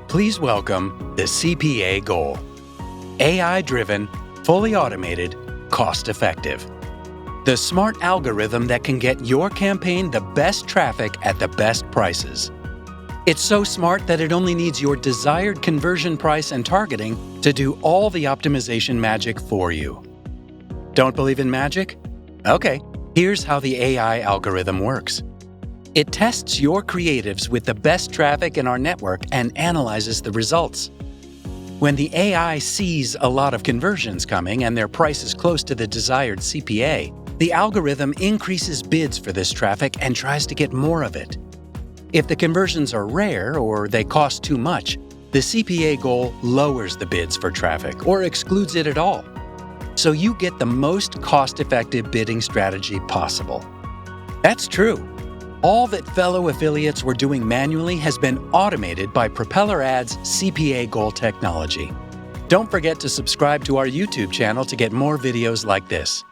Please welcome the CPA goal. AI-driven, fully automated, cost-effective. The smart algorithm that can get your campaign the best traffic at the best prices. It's so smart that it only needs your desired conversion price and targeting to do all the optimization magic for you. Don't believe in magic? Okay, here's how the AI algorithm works. It tests your creatives with the best traffic in our network and analyzes the results. When the AI sees a lot of conversions coming and their price is close to the desired CPA, the algorithm increases bids for this traffic and tries to get more of it. If the conversions are rare or they cost too much, the CPA goal lowers the bids for traffic or excludes it at all. So you get the most cost-effective bidding strategy possible. That's true. All that fellow affiliates were doing manually has been automated by Propeller Ads' CPA goal technology. Don't forget to subscribe to our YouTube channel to get more videos like this.